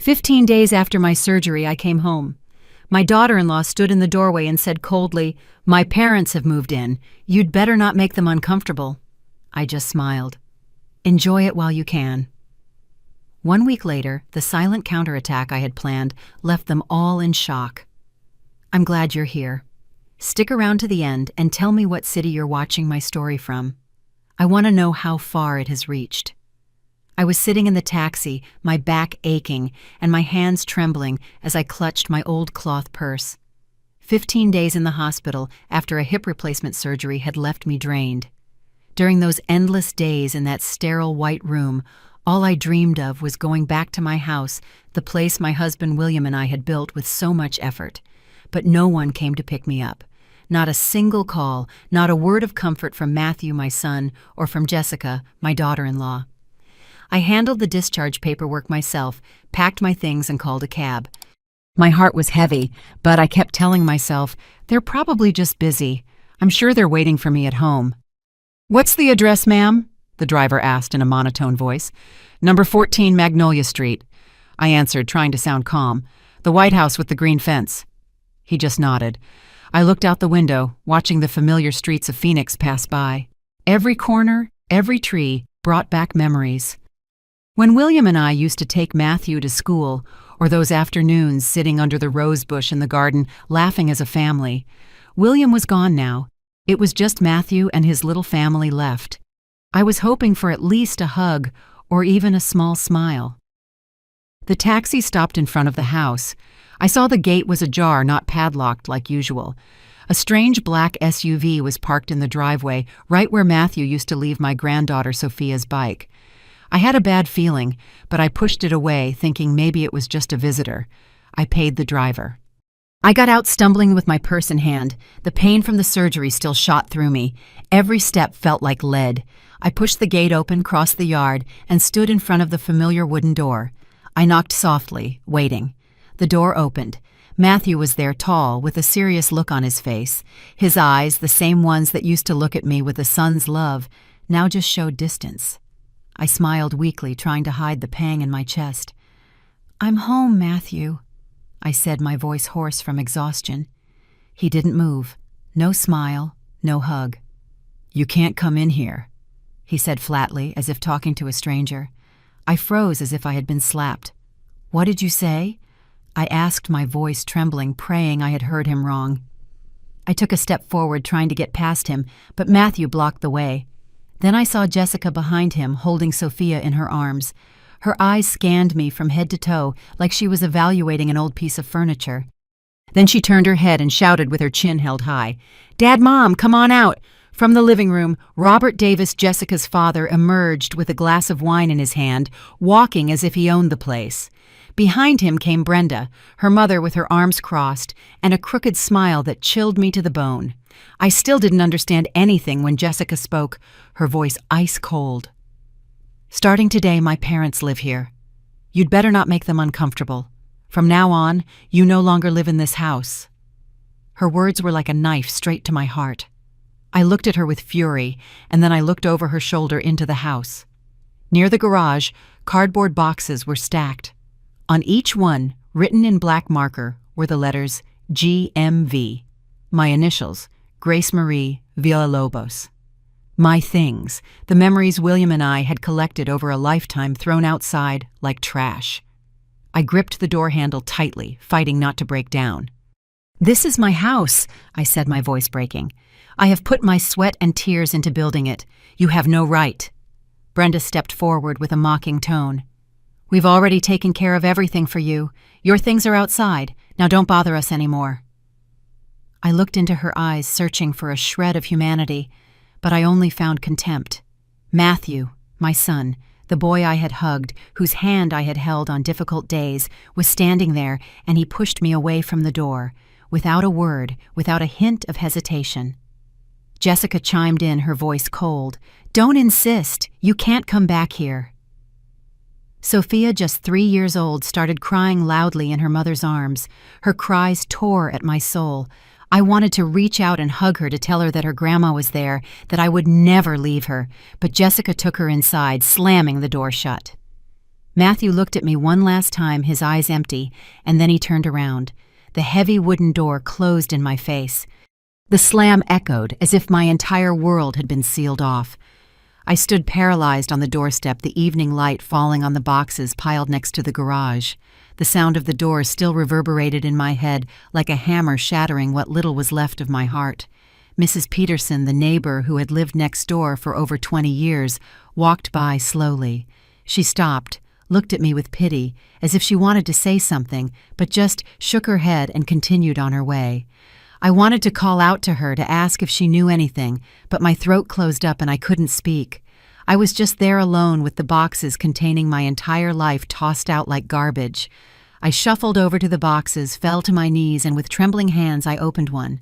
15 days after my surgery, I came home. My daughter-in-law stood in the doorway and said coldly, "My parents have moved in. You'd better not make them uncomfortable." I just smiled. Enjoy it while you can. 1 week later, the silent counterattack I had planned left them all in shock. I'm glad you're here. Stick around to the end and tell me what city you're watching my story from. I want to know how far it has reached. I was sitting in the taxi, my back aching and my hands trembling as I clutched my old cloth purse. 15 days in the hospital after a hip replacement surgery had left me drained. During those endless days in that sterile white room, all I dreamed of was going back to my house, the place my husband William and I had built with so much effort. But no one came to pick me up. Not a single call, not a word of comfort from Matthew, my son, or from Jessica, my daughter-in-law. I handled the discharge paperwork myself, packed my things, and called a cab. My heart was heavy, but I kept telling myself, they're probably just busy. I'm sure they're waiting for me at home. "What's the address, ma'am?" the driver asked in a monotone voice. "Number 14 Magnolia Street." I answered, trying to sound calm. "The White House with the green fence." He just nodded. I looked out the window, watching the familiar streets of Phoenix pass by. Every corner, every tree brought back memories. When William and I used to take Matthew to school, or those afternoons sitting under the rose bush in the garden laughing as a family, William was gone now. It was just Matthew and his little family left. I was hoping for at least a hug or even a small smile. The taxi stopped in front of the house. I saw the gate was ajar, not padlocked like usual. A strange black SUV was parked in the driveway, right where Matthew used to leave my granddaughter Sophia's bike. I had a bad feeling, but I pushed it away, thinking maybe it was just a visitor. I paid the driver. I got out stumbling with my purse in hand. The pain from the surgery still shot through me. Every step felt like lead. I pushed the gate open, crossed the yard, and stood in front of the familiar wooden door. I knocked softly, waiting. The door opened. Matthew was there, tall, with a serious look on his face. His eyes, the same ones that used to look at me with a son's love, now just showed distance. I smiled weakly, trying to hide the pang in my chest. "I'm home, Matthew," I said, my voice hoarse from exhaustion. He didn't move. No smile, no hug. "You can't come in here," he said flatly, as if talking to a stranger. I froze as if I had been slapped. "What did you say?" I asked, my voice trembling, praying I had heard him wrong. I took a step forward, trying to get past him, but Matthew blocked the way. Then I saw Jessica behind him, holding Sophia in her arms. Her eyes scanned me from head to toe, like she was evaluating an old piece of furniture. Then she turned her head and shouted with her chin held high, "Dad, Mom, come on out!" From the living room, Robert Davis, Jessica's father, emerged with a glass of wine in his hand, walking as if he owned the place. Behind him came Brenda, her mother with her arms crossed, and a crooked smile that chilled me to the bone. I still didn't understand anything when Jessica spoke, her voice ice cold. "Starting today, my parents live here. You'd better not make them uncomfortable. From now on, you no longer live in this house." Her words were like a knife straight to my heart. I looked at her with fury, and then I looked over her shoulder into the house. Near the garage, cardboard boxes were stacked. On each one, written in black marker, were the letters GMV, my initials, Grace Marie Villalobos. My things, the memories William and I had collected over a lifetime, thrown outside like trash. I gripped the door handle tightly, fighting not to break down. "This is my house," I said, my voice breaking. "I have put my sweat and tears into building it. You have no right." Brenda stepped forward with a mocking tone. "We've already taken care of everything for you. Your things are outside. Now don't bother us anymore." I looked into her eyes, searching for a shred of humanity, but I only found contempt. Matthew, my son, the boy I had hugged, whose hand I had held on difficult days, was standing there, and he pushed me away from the door, without a word, without a hint of hesitation. Jessica chimed in, her voice cold. "Don't insist. You can't come back here." Sophia, just 3 years old, started crying loudly in her mother's arms. Her cries tore at my soul. I wanted to reach out and hug her to tell her that her grandma was there, that I would never leave her, but Jessica took her inside, slamming the door shut. Matthew looked at me one last time, his eyes empty, and then he turned around. The heavy wooden door closed in my face. The slam echoed as if my entire world had been sealed off. I stood paralyzed on the doorstep, the evening light falling on the boxes piled next to the garage. The sound of the door still reverberated in my head like a hammer shattering what little was left of my heart. Mrs. Peterson, the neighbor who had lived next door for over 20 years, walked by slowly. She stopped, looked at me with pity, as if she wanted to say something, but just shook her head and continued on her way. I wanted to call out to her to ask if she knew anything, but my throat closed up and I couldn't speak. I was just there alone with the boxes containing my entire life tossed out like garbage. I shuffled over to the boxes, fell to my knees, and with trembling hands I opened one.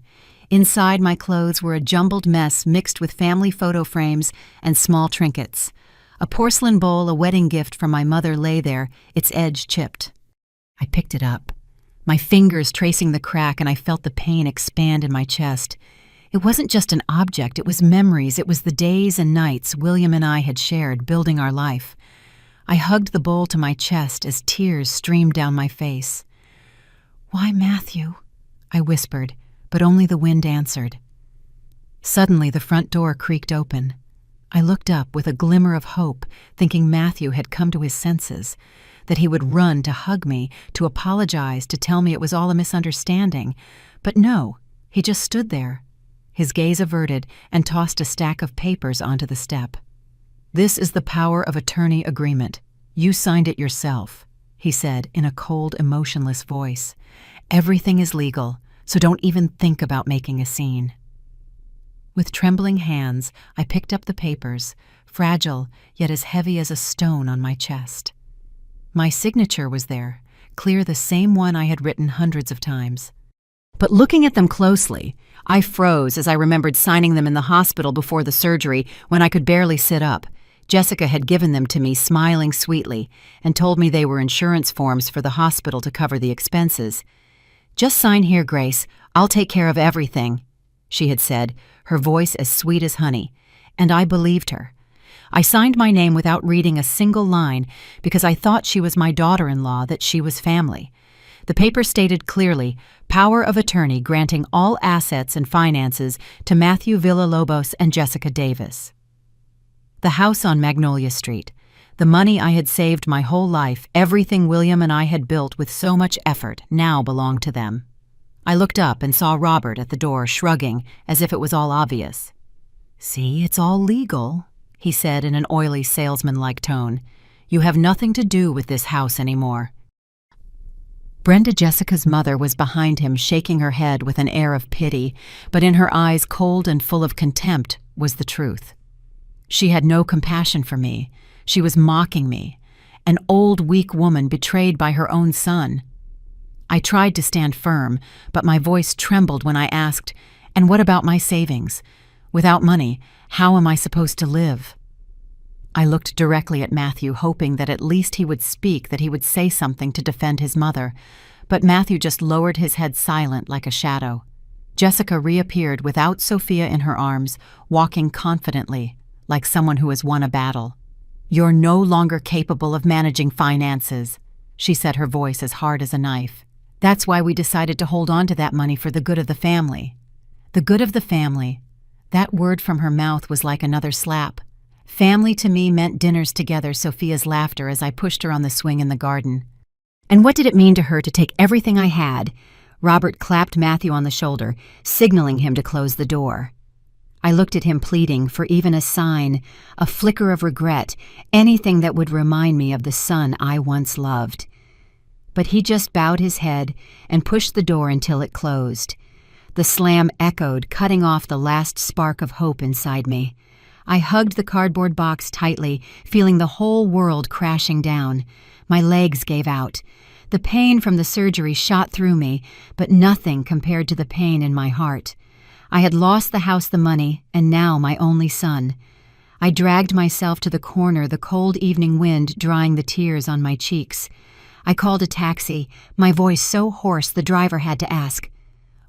Inside, my clothes were a jumbled mess mixed with family photo frames and small trinkets. A porcelain bowl, a wedding gift from my mother, lay there, its edge chipped. I picked it up, my fingers tracing the crack, and I felt the pain expand in my chest. It wasn't just an object, it was memories. It was the days and nights William and I had shared, building our life. I hugged the bowl to my chest as tears streamed down my face. "Why, Matthew?" I whispered, but only the wind answered. Suddenly, the front door creaked open. I looked up with a glimmer of hope, thinking Matthew had come to his senses, that he would run to hug me, to apologize, to tell me it was all a misunderstanding. But no, he just stood there, his gaze averted, and tossed a stack of papers onto the step. "This is the power of attorney agreement. You signed it yourself," he said in a cold, emotionless voice. "Everything is legal, so don't even think about making a scene." With trembling hands, I picked up the papers, fragile yet as heavy as a stone on my chest. My signature was there, clear, the same one I had written hundreds of times. But looking at them closely, I froze as I remembered signing them in the hospital before the surgery when I could barely sit up. Jessica had given them to me, smiling sweetly, and told me they were insurance forms for the hospital to cover the expenses. "Just sign here, Grace. I'll take care of everything," she had said, her voice as sweet as honey, and I believed her. I signed my name without reading a single line because I thought she was my daughter-in-law, that she was family. The paper stated clearly, power of attorney granting all assets and finances to Matthew Villalobos and Jessica Davis. The house on Magnolia Street, the money I had saved my whole life, everything William and I had built with so much effort, now belonged to them. I looked up and saw Robert at the door, shrugging, as if it was all obvious. "See, it's all legal," he said in an oily, salesman-like tone. "You have nothing to do with this house anymore." Brenda, Jessica's mother, was behind him, shaking her head with an air of pity, but in her eyes, cold and full of contempt, was the truth. She had no compassion for me. She was mocking me, an old, weak woman betrayed by her own son. I tried to stand firm, but my voice trembled when I asked, "And what about my savings? Without money, how am I supposed to live?" I looked directly at Matthew, hoping that at least he would speak, that he would say something to defend his mother. But Matthew just lowered his head, silent like a shadow. Jessica reappeared without Sophia in her arms, walking confidently, like someone who has won a battle. "You're no longer capable of managing finances," she said, her voice as hard as a knife. "That's why we decided to hold on to that money for the good of the family." The good of the family. That word from her mouth was like another slap. Family to me meant dinners together, Sophia's laughter as I pushed her on the swing in the garden. And what did it mean to her to take everything I had? Robert clapped Matthew on the shoulder, signaling him to close the door. I looked at him, pleading for even a sign, a flicker of regret, anything that would remind me of the son I once loved. But he just bowed his head and pushed the door until it closed. The slam echoed, cutting off the last spark of hope inside me. I hugged the cardboard box tightly, feeling the whole world crashing down. My legs gave out. The pain from the surgery shot through me, but nothing compared to the pain in my heart. I had lost the house, the money, and now my only son. I dragged myself to the corner, the cold evening wind drying the tears on my cheeks. I called a taxi, my voice so hoarse the driver had to ask,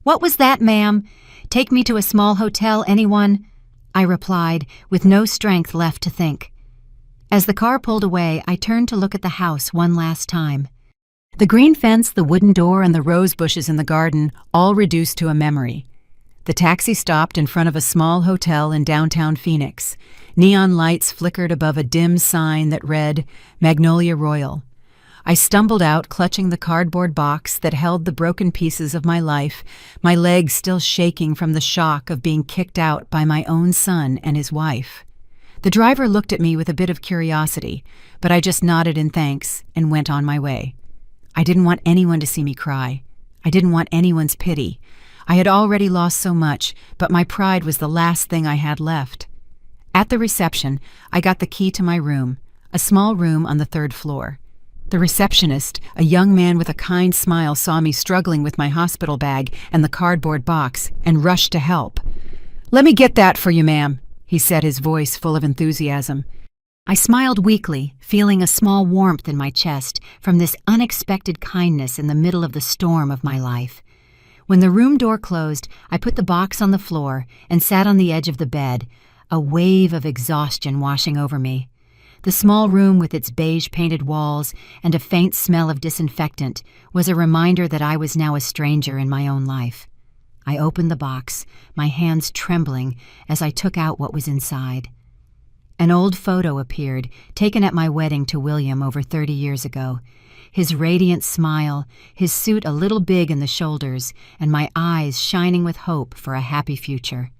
"What was that, ma'am? Take me to a small hotel, anyone?" I replied, with no strength left to think. As the car pulled away, I turned to look at the house one last time. The green fence, the wooden door, and the rose bushes in the garden all reduced to a memory. The taxi stopped in front of a small hotel in downtown Phoenix. Neon lights flickered above a dim sign that read, Magnolia Royal. I stumbled out, clutching the cardboard box that held the broken pieces of my life, my legs still shaking from the shock of being kicked out by my own son and his wife. The driver looked at me with a bit of curiosity, but I just nodded in thanks and went on my way. I didn't want anyone to see me cry. I didn't want anyone's pity. I had already lost so much, but my pride was the last thing I had left. At the reception, I got the key to my room, a small room on the 3rd floor. The receptionist, a young man with a kind smile, saw me struggling with my hospital bag and the cardboard box and rushed to help. "Let me get that for you, ma'am," he said, his voice full of enthusiasm. I smiled weakly, feeling a small warmth in my chest from this unexpected kindness in the middle of the storm of my life. When the room door closed, I put the box on the floor and sat on the edge of the bed, a wave of exhaustion washing over me. The small room with its beige-painted walls and a faint smell of disinfectant was a reminder that I was now a stranger in my own life. I opened the box, my hands trembling as I took out what was inside. An old photo appeared, taken at my wedding to William over 30 years ago. His radiant smile, his suit a little big in the shoulders, and my eyes shining with hope for a happy future.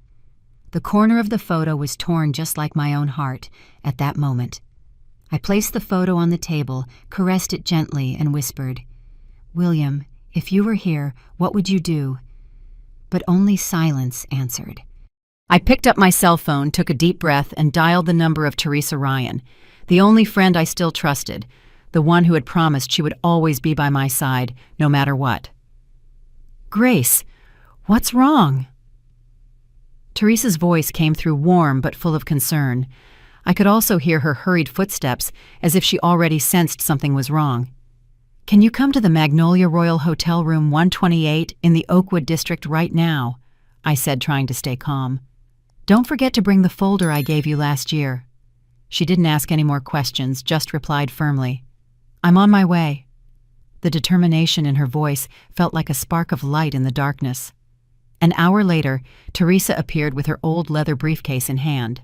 The corner of the photo was torn just like my own heart at that moment. I placed the photo on the table, caressed it gently, and whispered, "William, if you were here, what would you do?" But only silence answered. I picked up my cell phone, took a deep breath, and dialed the number of Teresa Ryan, the only friend I still trusted, the one who had promised she would always be by my side, no matter what. "Grace, what's wrong?" Teresa's voice came through warm but full of concern. I could also hear her hurried footsteps, as if she already sensed something was wrong. "Can you come to the Magnolia Royal Hotel Room 128 in the Oakwood District right now?" I said, trying to stay calm. "Don't forget to bring the folder I gave you last year." She didn't ask any more questions, just replied firmly, "I'm on my way." The determination in her voice felt like a spark of light in the darkness. An hour later, Teresa appeared with her old leather briefcase in hand.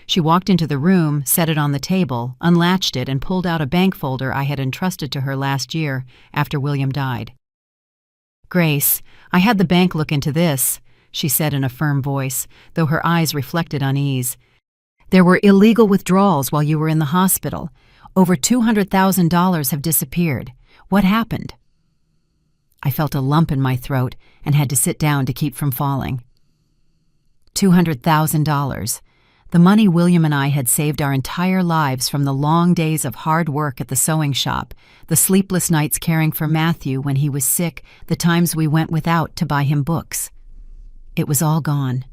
She walked into the room, set it on the table, unlatched it, and pulled out a bank folder I had entrusted to her last year after William died. "Grace, I had the bank look into this," she said in a firm voice, though her eyes reflected unease. "There were illegal withdrawals while you were in the hospital. Over $200,000 have disappeared. What happened?" I felt a lump in my throat and had to sit down to keep from falling. $200,000. The money William and I had saved our entire lives from the long days of hard work at the sewing shop, the sleepless nights caring for Matthew when he was sick, the times we went without to buy him books. It was all gone.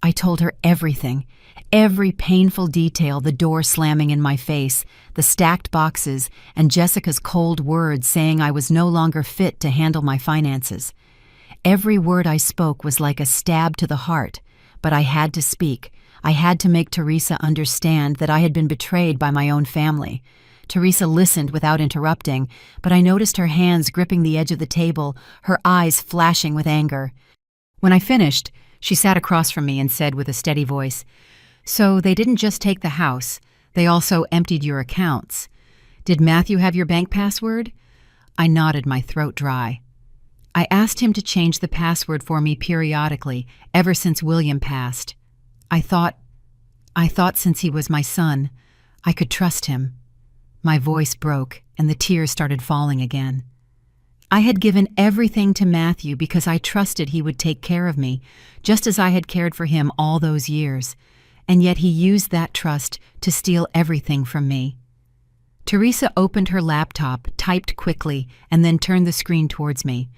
I told her everything, every painful detail, the door slamming in my face, the stacked boxes, and Jessica's cold words saying I was no longer fit to handle my finances. Every word I spoke was like a stab to the heart, but I had to speak. I had to make Teresa understand that I had been betrayed by my own family. Teresa listened without interrupting, but I noticed her hands gripping the edge of the table, her eyes flashing with anger. When I finished, she sat across from me and said with a steady voice, "So they didn't just take the house, they also emptied your accounts. Did Matthew have your bank password?" I nodded, my throat dry. "I asked him to change the password for me periodically, ever since William passed. I thought since he was my son, I could trust him." My voice broke, and the tears started falling again. I had given everything to Matthew because I trusted he would take care of me, just as I had cared for him all those years, and yet he used that trust to steal everything from me. Teresa opened her laptop, typed quickly, and then turned the screen towards me.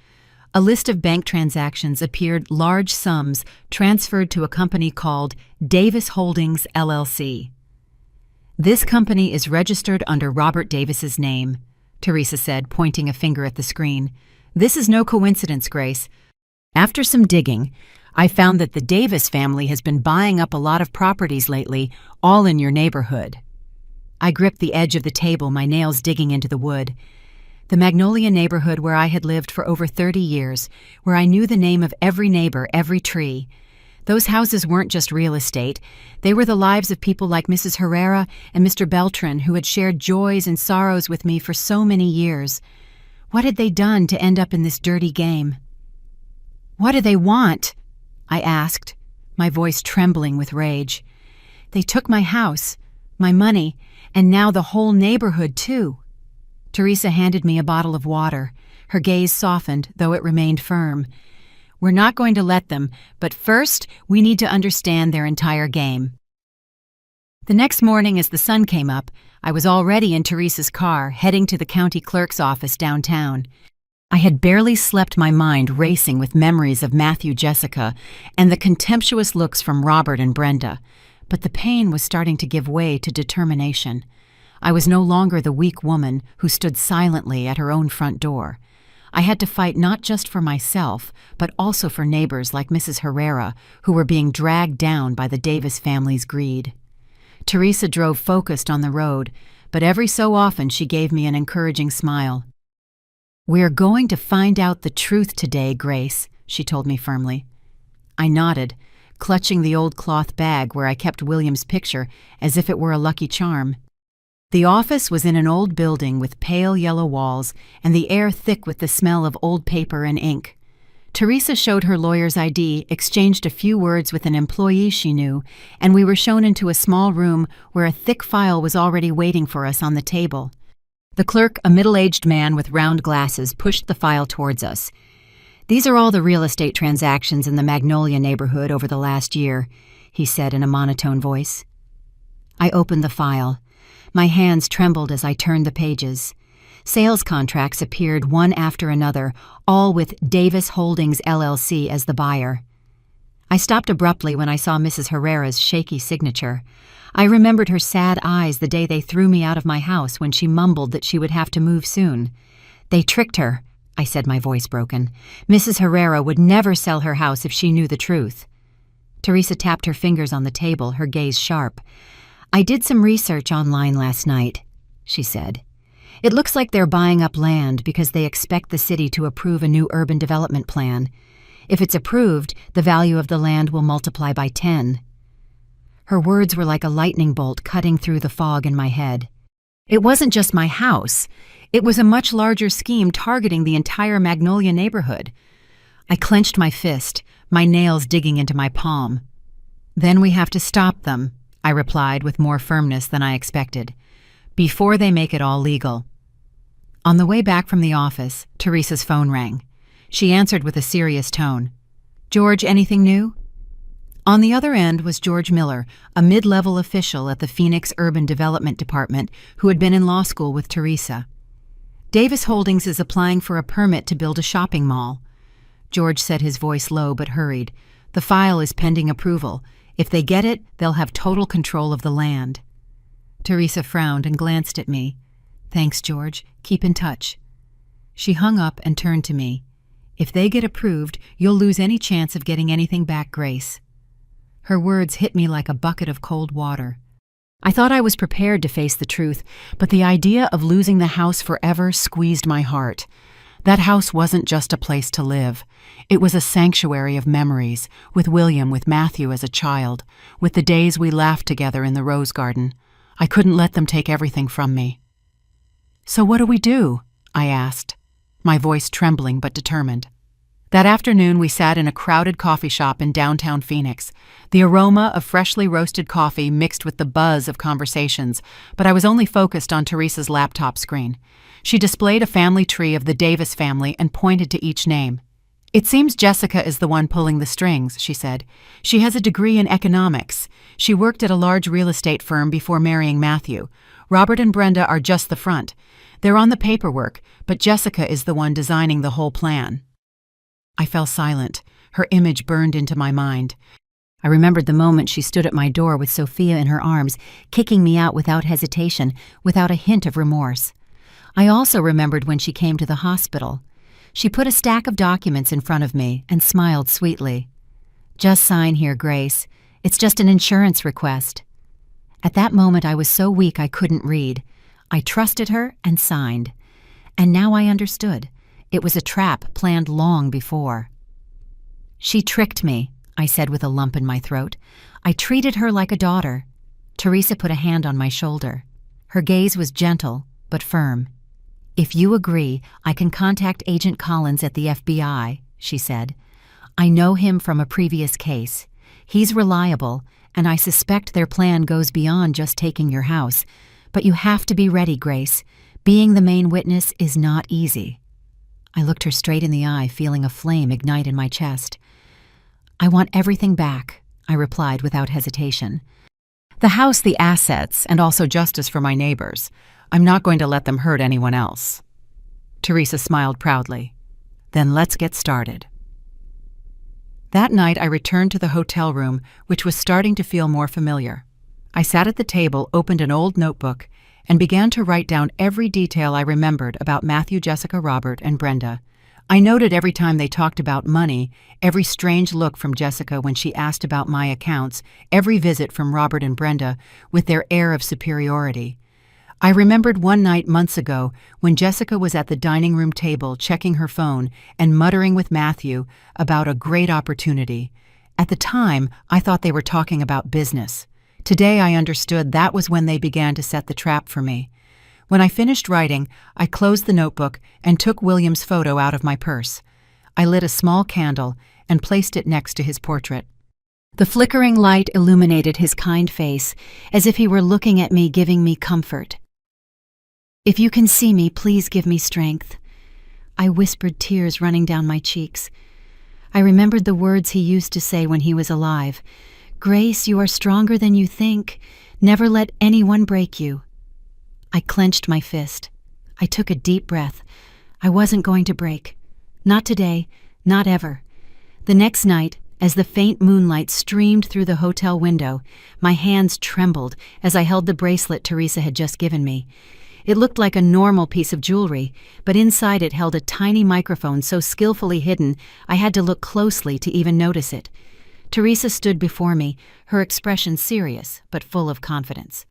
A list of bank transactions appeared, large sums transferred to a company called Davis Holdings, LLC. "This company is registered under Robert Davis's name," Teresa said, pointing a finger at the screen. "This is no coincidence, Grace. After some digging, I found that the Davis family has been buying up a lot of properties lately, all in your neighborhood." I gripped the edge of the table, my nails digging into the wood. The Magnolia neighborhood where I had lived for over 30 years, where I knew the name of every neighbor, every tree. Those houses weren't just real estate. They were the lives of people like Mrs. Herrera and Mr. Beltran, who had shared joys and sorrows with me for so many years. What had they done to end up in this dirty game? "What do they want?" I asked, my voice trembling with rage. "They took my house, my money, and now the whole neighborhood, too." Teresa handed me a bottle of water. Her gaze softened, though it remained firm. "We're not going to let them, but first we need to understand their entire game." The next morning, as the sun came up, I was already in Teresa's car, heading to the county clerk's office downtown. I had barely slept, my mind racing with memories of Matthew, Jessica, and the contemptuous looks from Robert and Brenda. But the pain was starting to give way to determination. I was no longer the weak woman who stood silently at her own front door. I had to fight not just for myself, but also for neighbors like Mrs. Herrera, who were being dragged down by the Davis family's greed. Teresa drove focused on the road, but every so often she gave me an encouraging smile. "We're going to find out the truth today, Grace," she told me firmly. I nodded, clutching the old cloth bag where I kept William's picture as if it were a lucky charm. The office was in an old building with pale yellow walls and the air thick with the smell of old paper and ink. Teresa showed her lawyer's ID, exchanged a few words with an employee she knew, and we were shown into a small room where a thick file was already waiting for us on the table. The clerk, a middle-aged man with round glasses, pushed the file towards us. "These are all the real estate transactions in the Magnolia neighborhood over the last year," he said in a monotone voice. I opened the file. My hands trembled as I turned the pages. Sales contracts appeared one after another, all with Davis Holdings LLC as the buyer. I stopped abruptly when I saw Mrs. Herrera's shaky signature. I remembered her sad eyes the day they threw me out of my house when she mumbled that she would have to move soon. "They tricked her," I said, my voice broken. "Mrs. Herrera would never sell her house if she knew the truth." Teresa tapped her fingers on the table, her gaze sharp. "I did some research online last night," she said. "It looks like they're buying up land because they expect the city to approve a new urban development plan. If it's approved, the value of the land will multiply by 10. Her words were like a lightning bolt cutting through the fog in my head. It wasn't just my house. It was a much larger scheme targeting the entire Magnolia neighborhood. I clenched my fist, my nails digging into my palm. "Then we have to stop them," I replied with more firmness than I expected, "before they make it all legal." On the way back from the office, Teresa's phone rang. She answered with a serious tone. "George, anything new?" On the other end was George Miller, a mid-level official at the Phoenix Urban Development Department who had been in law school with Teresa. "Davis Holdings is applying for a permit to build a shopping mall." George said, his voice low but hurried. "The file is pending approval. If they get it, they'll have total control of the land." Teresa frowned and glanced at me. "Thanks, George. Keep in touch." She hung up and turned to me. "If they get approved, you'll lose any chance of getting anything back, Grace." Her words hit me like a bucket of cold water. I thought I was prepared to face the truth, but the idea of losing the house forever squeezed my heart. That house wasn't just a place to live. It was a sanctuary of memories, with William, with Matthew as a child, with the days we laughed together in the rose garden. I couldn't let them take everything from me. "So what do we do?" I asked, my voice trembling but determined. That afternoon we sat in a crowded coffee shop in downtown Phoenix. The aroma of freshly roasted coffee mixed with the buzz of conversations, but I was only focused on Teresa's laptop screen. She displayed a family tree of the Davis family and pointed to each name. "It seems Jessica is the one pulling the strings," she said. "She has a degree in economics. She worked at a large real estate firm before marrying Matthew. Robert and Brenda are just the front. They're on the paperwork, but Jessica is the one designing the whole plan." I fell silent. Her image burned into my mind. I remembered the moment she stood at my door with Sophia in her arms, kicking me out without hesitation, without a hint of remorse. I also remembered when she came to the hospital. She put a stack of documents in front of me and smiled sweetly. "Just sign here, Grace. It's just an insurance request." At that moment, I was so weak I couldn't read. I trusted her and signed. And now I understood. It was a trap planned long before. She tricked me, I said with a lump in my throat. I treated her like a daughter. Teresa put a hand on my shoulder. Her gaze was gentle, but firm. If you agree, I can contact Agent Collins at the FBI, she said. I know him from a previous case. He's reliable, and I suspect their plan goes beyond just taking your house. But you have to be ready, Grace. Being the main witness is not easy. I looked her straight in the eye, feeling a flame ignite in my chest. I want everything back, I replied without hesitation. The house, the assets, and also justice for my neighbors. I'm not going to let them hurt anyone else. Teresa smiled proudly. Then let's get started. That night I returned to the hotel room, which was starting to feel more familiar. I sat at the table, opened an old notebook, and began to write down every detail I remembered about Matthew, Jessica, Robert, and Brenda. I noted every time they talked about money, every strange look from Jessica when she asked about my accounts, every visit from Robert and Brenda with their air of superiority. I remembered one night months ago when Jessica was at the dining room table checking her phone and muttering with Matthew about a great opportunity. At the time, I thought they were talking about business. Today I understood that was when they began to set the trap for me. When I finished writing, I closed the notebook and took William's photo out of my purse. I lit a small candle and placed it next to his portrait. The flickering light illuminated his kind face, as if he were looking at me, giving me comfort. If you can see me, please give me strength. I whispered, tears running down my cheeks. I remembered the words he used to say when he was alive. Grace, you are stronger than you think. Never let anyone break you. I clenched my fist. I took a deep breath. I wasn't going to break. Not today, not ever. The next night, as the faint moonlight streamed through the hotel window, my hands trembled as I held the bracelet Teresa had just given me. It looked like a normal piece of jewelry, but inside it held a tiny microphone so skillfully hidden I had to look closely to even notice it. Teresa stood before me, her expression serious but full of confidence.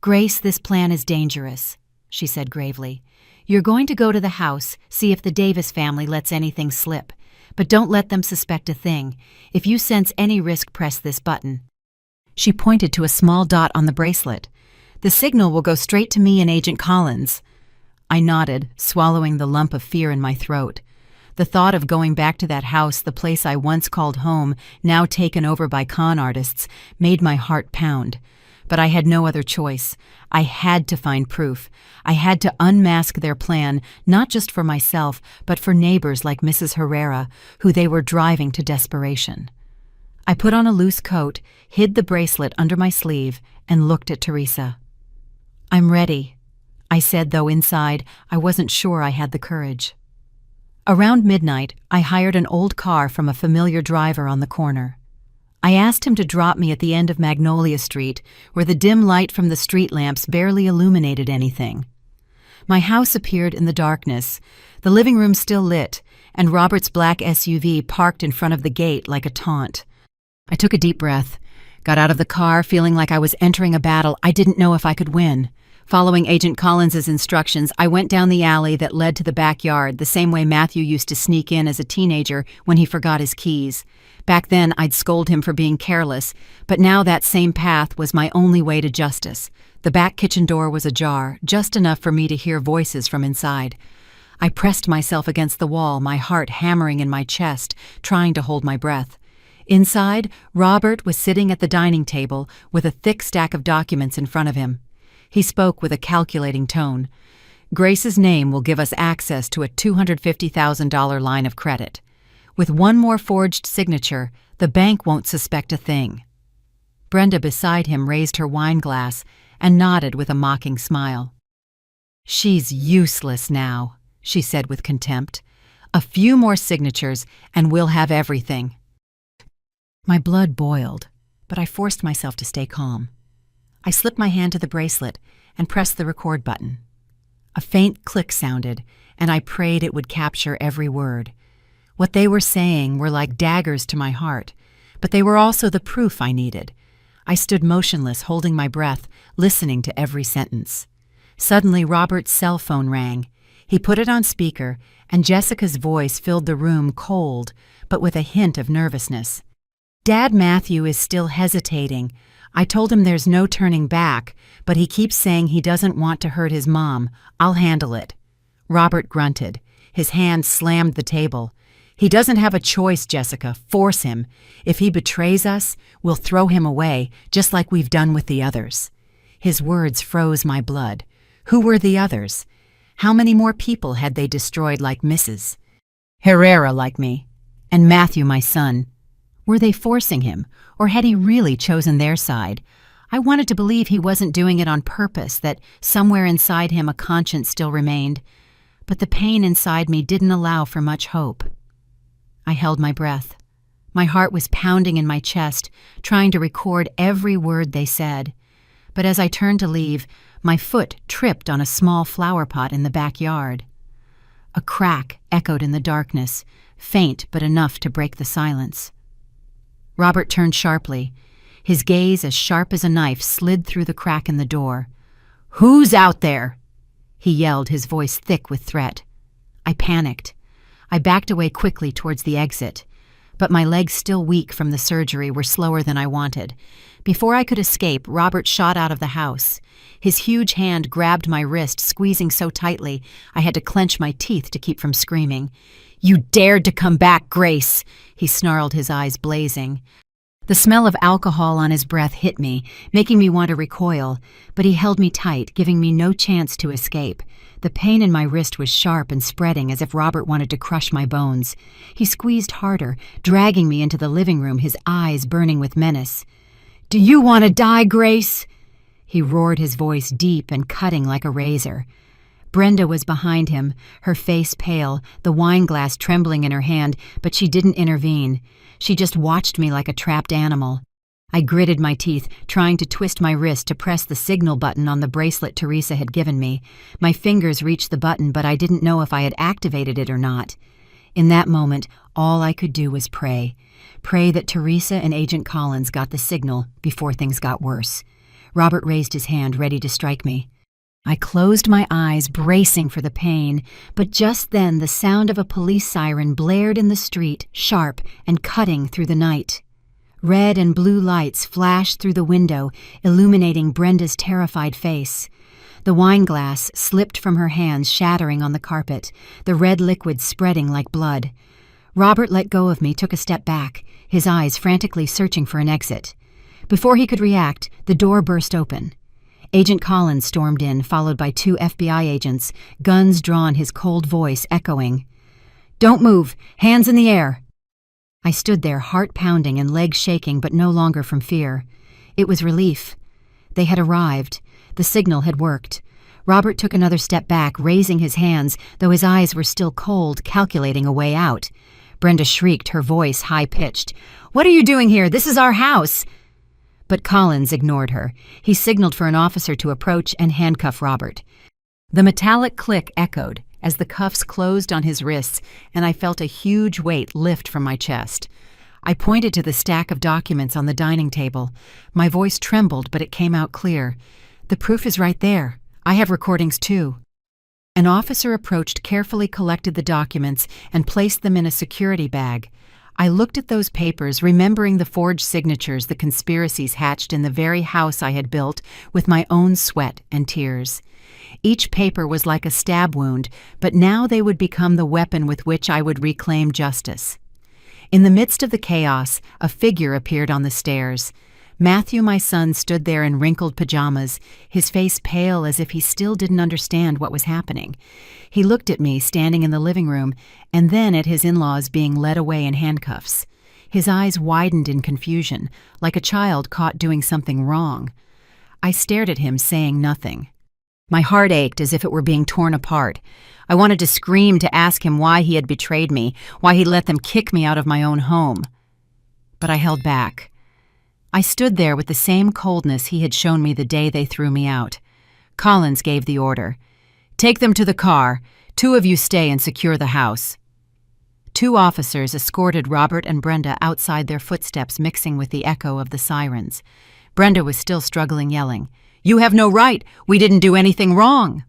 Grace, this plan is dangerous, she said gravely. You're going to go to the house, see if the Davis family lets anything slip. But don't let them suspect a thing. If you sense any risk, press this button. She pointed to a small dot on the bracelet. The signal will go straight to me and Agent Collins. I nodded, swallowing the lump of fear in my throat. The thought of going back to that house, the place I once called home, now taken over by con artists, made my heart pound. But I had no other choice. I had to find proof. I had to unmask their plan, not just for myself, but for neighbors like Mrs. Herrera, who they were driving to desperation. I put on a loose coat, hid the bracelet under my sleeve, and looked at Teresa. I'm ready, I said, though inside I wasn't sure I had the courage. Around midnight, I hired an old car from a familiar driver on the corner. I asked him to drop me at the end of Magnolia Street, where the dim light from the street lamps barely illuminated anything. My house appeared in the darkness, the living room still lit, and Robert's black SUV parked in front of the gate like a taunt. I took a deep breath, got out of the car feeling like I was entering a battle I didn't know if I could win. Following Agent Collins's instructions, I went down the alley that led to the backyard, the same way Matthew used to sneak in as a teenager when he forgot his keys. Back then, I'd scold him for being careless, but now that same path was my only way to justice. The back kitchen door was ajar, just enough for me to hear voices from inside. I pressed myself against the wall, my heart hammering in my chest, trying to hold my breath. Inside, Robert was sitting at the dining table with a thick stack of documents in front of him. He spoke with a calculating tone. Grace's name will give us access to a $250,000 line of credit. With one more forged signature, the bank won't suspect a thing. Brenda beside him raised her wine glass and nodded with a mocking smile. She's useless now, she said with contempt. A few more signatures and we'll have everything. My blood boiled, but I forced myself to stay calm. I slipped my hand to the bracelet and pressed the record button. A faint click sounded, and I prayed it would capture every word. What they were saying were like daggers to my heart, but they were also the proof I needed. I stood motionless, holding my breath, listening to every sentence. Suddenly, Robert's cell phone rang. He put it on speaker, and Jessica's voice filled the room cold, but with a hint of nervousness. "Dad, Matthew is still hesitating. I told him there's no turning back, but he keeps saying he doesn't want to hurt his mom. I'll handle it." Robert grunted. His hand slammed the table. "He doesn't have a choice, Jessica. Force him. If he betrays us, we'll throw him away, just like we've done with the others." His words froze my blood. Who were the others? How many more people had they destroyed like Mrs. Herrera like me? And Matthew, my son. Were they forcing him, or had he really chosen their side? I wanted to believe he wasn't doing it on purpose, that somewhere inside him a conscience still remained. But the pain inside me didn't allow for much hope. I held my breath. My heart was pounding in my chest, trying to record every word they said. But as I turned to leave, my foot tripped on a small flower pot in the backyard. A crack echoed in the darkness, faint but enough to break the silence. Robert turned sharply. His gaze, as sharp as a knife, slid through the crack in the door. "Who's out there?" he yelled, his voice thick with threat. I panicked. I backed away quickly towards the exit, but my legs, still weak from the surgery, were slower than I wanted. Before I could escape, Robert shot out of the house. His huge hand grabbed my wrist, squeezing so tightly I had to clench my teeth to keep from screaming. "You dared to come back, Grace!" he snarled, his eyes blazing. The smell of alcohol on his breath hit me, making me want to recoil, but he held me tight, giving me no chance to escape. The pain in my wrist was sharp and spreading, as if Robert wanted to crush my bones. He squeezed harder, dragging me into the living room, his eyes burning with menace. "Do you want to die, Grace?" He roared, his voice deep and cutting like a razor. Brenda was behind him, her face pale, the wine glass trembling in her hand, but she didn't intervene. She just watched me like a trapped animal. I gritted my teeth, trying to twist my wrist to press the signal button on the bracelet Teresa had given me. My fingers reached the button, but I didn't know if I had activated it or not. In that moment, all I could do was pray. Pray that Teresa and Agent Collins got the signal before things got worse. Robert raised his hand, ready to strike me. I closed my eyes, bracing for the pain, but just then the sound of a police siren blared in the street, sharp and cutting through the night. Red and blue lights flashed through the window, illuminating Brenda's terrified face. The wine glass slipped from her hands, shattering on the carpet, the red liquid spreading like blood. Robert let go of me, took a step back, his eyes frantically searching for an exit. Before he could react, the door burst open. Agent Collins stormed in, followed by 2 FBI agents, guns drawn, his cold voice echoing. "Don't move! Hands in the air!" I stood there, heart pounding and legs shaking, but no longer from fear. It was relief. They had arrived. The signal had worked. Robert took another step back, raising his hands, though his eyes were still cold, calculating a way out. Brenda shrieked, her voice high-pitched. "What are you doing here? This is our house!" But Collins ignored her. He signaled for an officer to approach and handcuff Robert. The metallic click echoed as the cuffs closed on his wrists, and I felt a huge weight lift from my chest. I pointed to the stack of documents on the dining table. My voice trembled, but it came out clear. "The proof is right there. I have recordings too." An officer approached, carefully collected the documents, and placed them in a security bag. I looked at those papers, remembering the forged signatures the conspiracies hatched in the very house I had built with my own sweat and tears. Each paper was like a stab wound, but now they would become the weapon with which I would reclaim justice. In the midst of the chaos, a figure appeared on the stairs. Matthew, my son, stood there in wrinkled pajamas, his face pale as if he still didn't understand what was happening. He looked at me standing in the living room, and then at his in-laws being led away in handcuffs. His eyes widened in confusion, like a child caught doing something wrong. I stared at him, saying nothing. My heart ached as if it were being torn apart. I wanted to scream, to ask him why he had betrayed me, why he let them kick me out of my own home. But I held back. I stood there with the same coldness he had shown me the day they threw me out. Collins gave the order. "Take them to the car. 2 of you stay and secure the house." 2 officers escorted Robert and Brenda outside, their footsteps mixing with the echo of the sirens. Brenda was still struggling, yelling, "You have no right! We didn't do anything wrong!"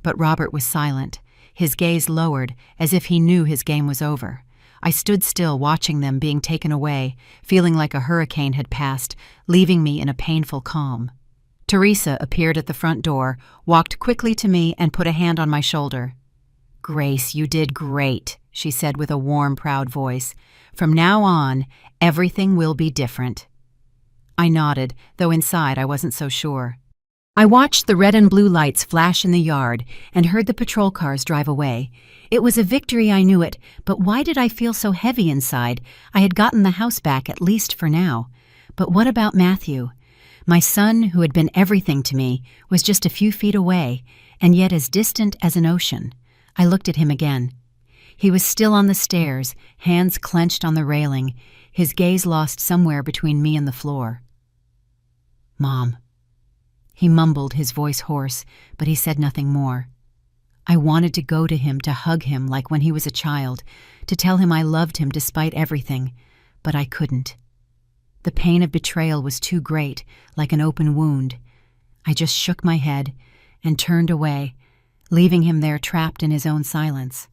But Robert was silent, his gaze lowered, as if he knew his game was over. I stood still, watching them being taken away, feeling like a hurricane had passed, leaving me in a painful calm. Teresa appeared at the front door, walked quickly to me, and put a hand on my shoulder. "Grace, you did great," she said with a warm, proud voice. "From now on, everything will be different." I nodded, though inside I wasn't so sure. I watched the red and blue lights flash in the yard and heard the patrol cars drive away. It was a victory, I knew it, but why did I feel so heavy inside? I had gotten the house back, at least for now. But what about Matthew? My son, who had been everything to me, was just a few feet away, and yet as distant as an ocean. I looked at him again. He was still on the stairs, hands clenched on the railing, his gaze lost somewhere between me and the floor. "Mom." He mumbled, his voice hoarse, but he said nothing more. I wanted to go to him, to hug him like when he was a child, to tell him I loved him despite everything, but I couldn't. The pain of betrayal was too great, like an open wound. I just shook my head and turned away, leaving him there trapped in his own silence.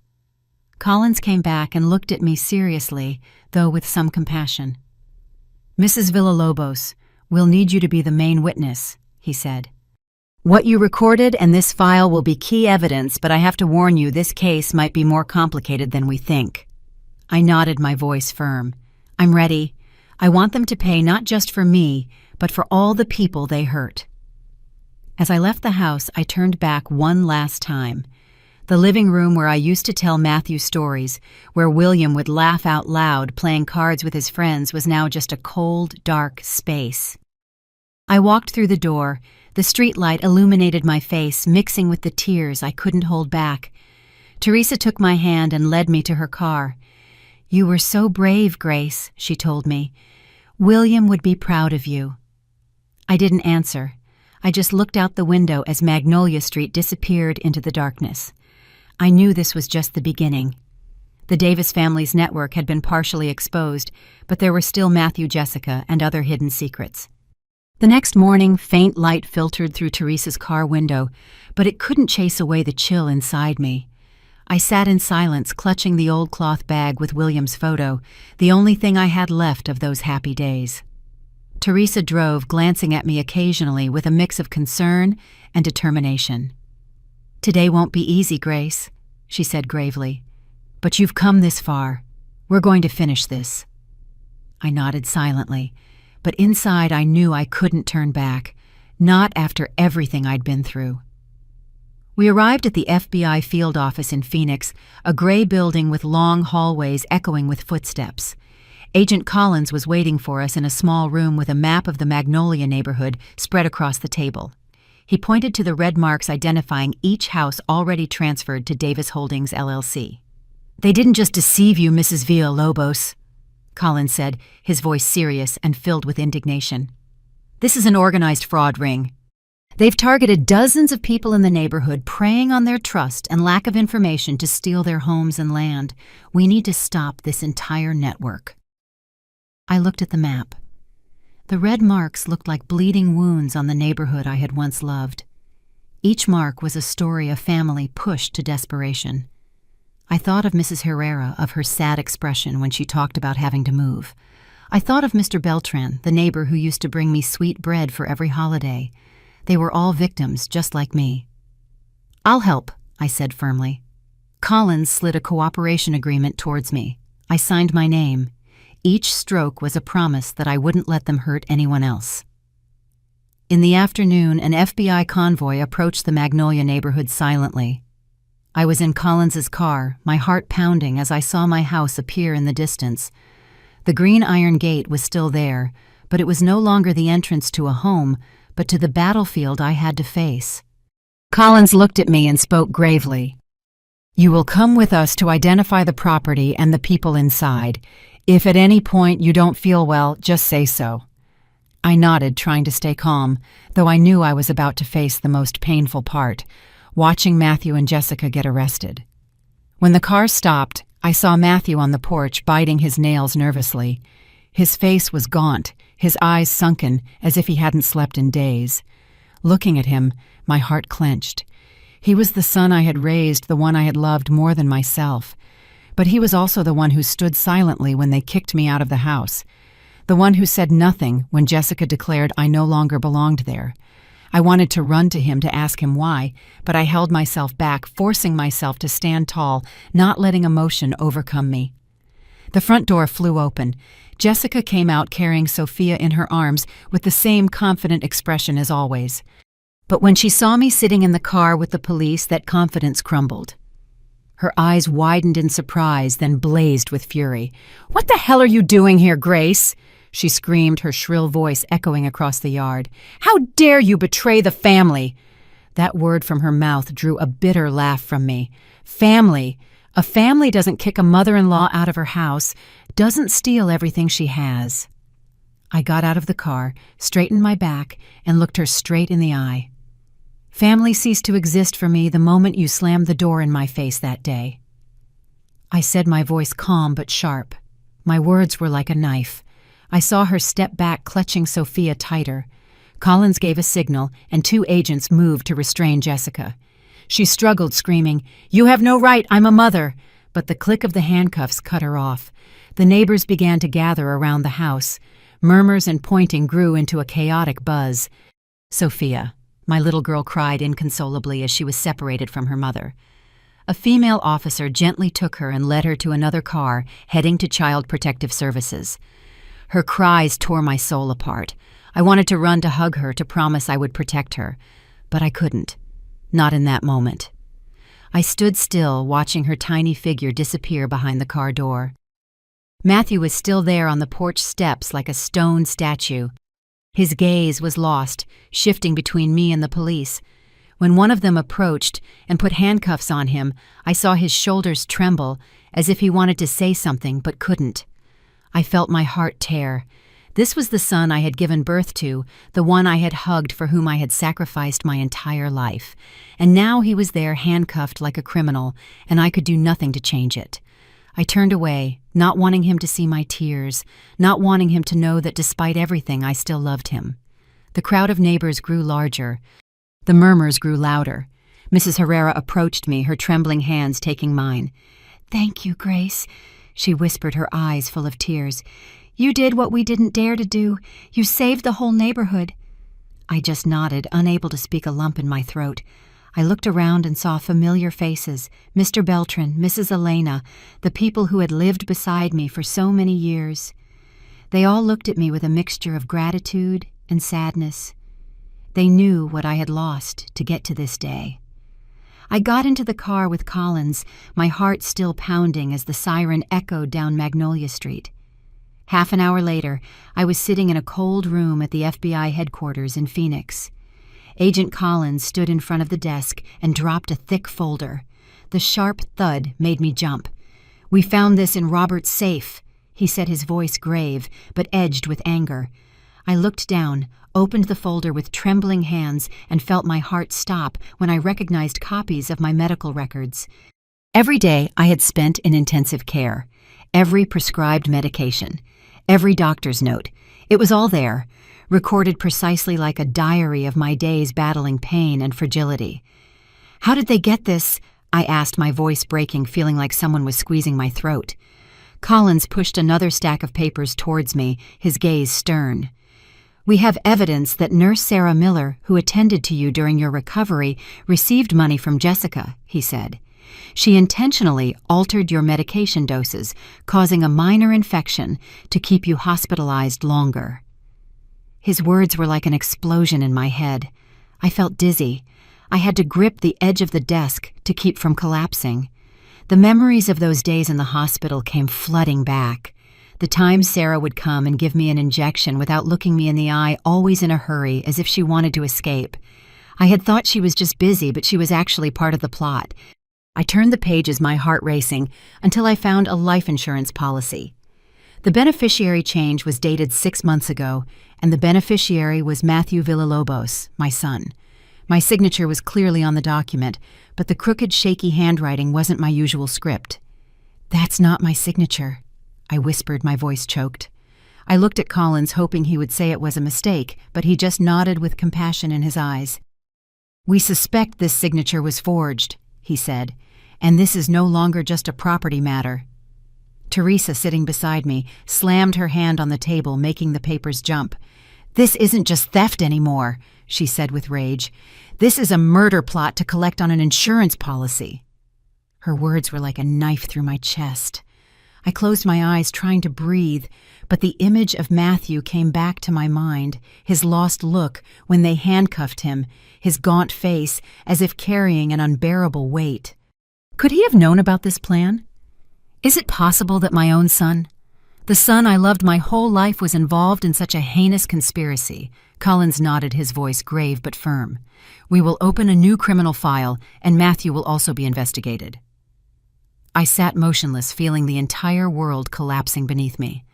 Collins came back and looked at me seriously, though with some compassion. "Mrs. Villalobos, we'll need you to be the main witness," he said. "What you recorded and this file will be key evidence, but I have to warn you, this case might be more complicated than we think." I nodded, my voice firm. "I'm ready. I want them to pay not just for me, but for all the people they hurt." As I left the house, I turned back one last time. The living room where I used to tell Matthew stories, where William would laugh out loud playing cards with his friends, was now just a cold, dark space. I walked through the door. The streetlight illuminated my face, mixing with the tears I couldn't hold back. Teresa took my hand and led me to her car. "You were so brave, Grace," she told me. "William would be proud of you." I didn't answer. I just looked out the window as Magnolia Street disappeared into the darkness. I knew this was just the beginning. The Davis family's network had been partially exposed, but there were still Matthew, Jessica, and other hidden secrets. The next morning, faint light filtered through Teresa's car window, but it couldn't chase away the chill inside me. I sat in silence, clutching the old cloth bag with William's photo, the only thing I had left of those happy days. Teresa drove, glancing at me occasionally with a mix of concern and determination. "Today won't be easy, Grace," she said gravely. "But you've come this far. We're going to finish this." I nodded silently, but inside I knew I couldn't turn back, not after everything I'd been through. We arrived at the FBI field office in Phoenix, a gray building with long hallways echoing with footsteps. Agent Collins was waiting for us in a small room with a map of the Magnolia neighborhood spread across the table. He pointed to the red marks identifying each house already transferred to Davis Holdings, LLC. "They didn't just deceive you, Mrs. Villalobos," Collins said, his voice serious and filled with indignation. "This is an organized fraud ring. They've targeted dozens of people in the neighborhood, preying on their trust and lack of information to steal their homes and land. We need to stop this entire network." I looked at the map. The red marks looked like bleeding wounds on the neighborhood I had once loved. Each mark was a story of family pushed to desperation. I thought of Mrs. Herrera, of her sad expression when she talked about having to move. I thought of Mr. Beltran, the neighbor who used to bring me sweet bread for every holiday. They were all victims, just like me. "I'll help," I said firmly. Collins slid a cooperation agreement towards me. I signed my name. Each stroke was a promise that I wouldn't let them hurt anyone else. In the afternoon, an FBI convoy approached the Magnolia neighborhood silently. I was in Collins's car, my heart pounding as I saw my house appear in the distance. The green iron gate was still there, but it was no longer the entrance to a home, but to the battlefield I had to face. Collins looked at me and spoke gravely. "You will come with us to identify the property and the people inside. If at any point you don't feel well, just say so." I nodded, trying to stay calm, though I knew I was about to face the most painful part, watching Matthew and Jessica get arrested. When the car stopped, I saw Matthew on the porch biting his nails nervously. His face was gaunt, his eyes sunken as if he hadn't slept in days. Looking at him, my heart clenched. He was the son I had raised, the one I had loved more than myself. But he was also the one who stood silently when they kicked me out of the house. The one who said nothing when Jessica declared I no longer belonged there. I wanted to run to him to ask him why, but I held myself back, forcing myself to stand tall, not letting emotion overcome me. The front door flew open. Jessica came out carrying Sophia in her arms with the same confident expression as always. But when she saw me sitting in the car with the police, that confidence crumbled. Her eyes widened in surprise, then blazed with fury. "What the hell are you doing here, Grace?" she screamed, her shrill voice echoing across the yard. "How dare you betray the family?" That word from her mouth drew a bitter laugh from me. Family. A family doesn't kick a mother-in-law out of her house, doesn't steal everything she has. I got out of the car, straightened my back, and looked her straight in the eye. Family ceased to exist for me the moment you slammed the door in my face that day. I said, my voice calm but sharp. My words were like a knife. I saw her step back, clutching Sophia tighter. Collins gave a signal, and 2 agents moved to restrain Jessica. She struggled, screaming, "You have no right, I'm a mother!" But the click of the handcuffs cut her off. The neighbors began to gather around the house. Murmurs and pointing grew into a chaotic buzz. "Sophia," my little girl cried inconsolably as she was separated from her mother. A female officer gently took her and led her to another car, heading to Child Protective Services. Her cries tore my soul apart. I wanted to run to hug her, to promise I would protect her. But I couldn't. Not in that moment. I stood still, watching her tiny figure disappear behind the car door. Matthew was still there on the porch steps like a stone statue. His gaze was lost, shifting between me and the police. When one of them approached and put handcuffs on him, I saw his shoulders tremble, as if he wanted to say something but couldn't. I felt my heart tear. This was the son I had given birth to, the one I had hugged, for whom I had sacrificed my entire life. And now he was there, handcuffed like a criminal, and I could do nothing to change it. I turned away, not wanting him to see my tears, not wanting him to know that despite everything I still loved him. The crowd of neighbors grew larger. The murmurs grew louder. Mrs. Herrera approached me, her trembling hands taking mine. "Thank you, Grace," she whispered, her eyes full of tears. "You did what we didn't dare to do. You saved the whole neighborhood." I just nodded, unable to speak, a lump in my throat. I looked around and saw familiar faces, Mr. Beltran, Mrs. Elena, the people who had lived beside me for so many years. They all looked at me with a mixture of gratitude and sadness. They knew what I had lost to get to this day. I got into the car with Collins, my heart still pounding as the siren echoed down Magnolia Street. Half an hour later, I was sitting in a cold room at the FBI headquarters in Phoenix. Agent Collins stood in front of the desk and dropped a thick folder. The sharp thud made me jump. "We found this in Robert's safe," he said, his voice grave, but edged with anger. I looked down, opened the folder with trembling hands, and felt my heart stop when I recognized copies of my medical records. Every day I had spent in intensive care. Every prescribed medication. Every doctor's note. It was all there, recorded precisely like a diary of my days battling pain and fragility. "How did they get this?" I asked, my voice breaking, feeling like someone was squeezing my throat. Collins pushed another stack of papers towards me, his gaze stern. "We have evidence that Nurse Sarah Miller, who attended to you during your recovery, received money from Jessica," he said. "She intentionally altered your medication doses, causing a minor infection to keep you hospitalized longer." His words were like an explosion in my head. I felt dizzy. I had to grip the edge of the desk to keep from collapsing. The memories of those days in the hospital came flooding back. The time Sarah would come and give me an injection without looking me in the eye, always in a hurry, as if she wanted to escape. I had thought she was just busy, but she was actually part of the plot. I turned the pages, my heart racing, until I found a life insurance policy. The beneficiary change was dated 6 months ago, and the beneficiary was Matthew Villalobos, my son. My signature was clearly on the document, but the crooked, shaky handwriting wasn't my usual script. "That's not my signature," I whispered, my voice choked. I looked at Collins, hoping he would say it was a mistake, but he just nodded with compassion in his eyes. "We suspect this signature was forged," he said, "and this is no longer just a property matter." Teresa, sitting beside me, slammed her hand on the table, making the papers jump. "This isn't just theft anymore," she said with rage. "This is a murder plot to collect on an insurance policy." Her words were like a knife through my chest. I closed my eyes, trying to breathe, but the image of Matthew came back to my mind, his lost look when they handcuffed him, his gaunt face as if carrying an unbearable weight. Could he have known about this plan? Is it possible that my own son, the son I loved my whole life, was involved in such a heinous conspiracy? Collins nodded, his voice grave but firm. "We will open a new criminal file, and Matthew will also be investigated." I sat motionless, feeling the entire world collapsing beneath me.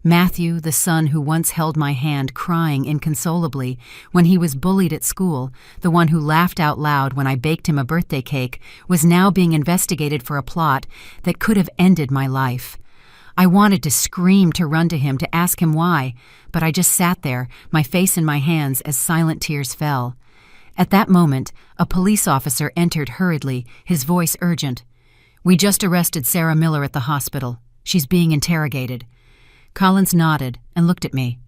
Matthew, the son who once held my hand crying inconsolably when he was bullied at school, the one who laughed out loud when I baked him a birthday cake, was now being investigated for a plot that could have ended my life. I wanted to scream, to run to him, to ask him why, but I just sat there, my face in my hands as silent tears fell. At that moment, a police officer entered hurriedly, his voice urgent. "We just arrested Sarah Miller at the hospital. She's being interrogated." Collins nodded and looked at me.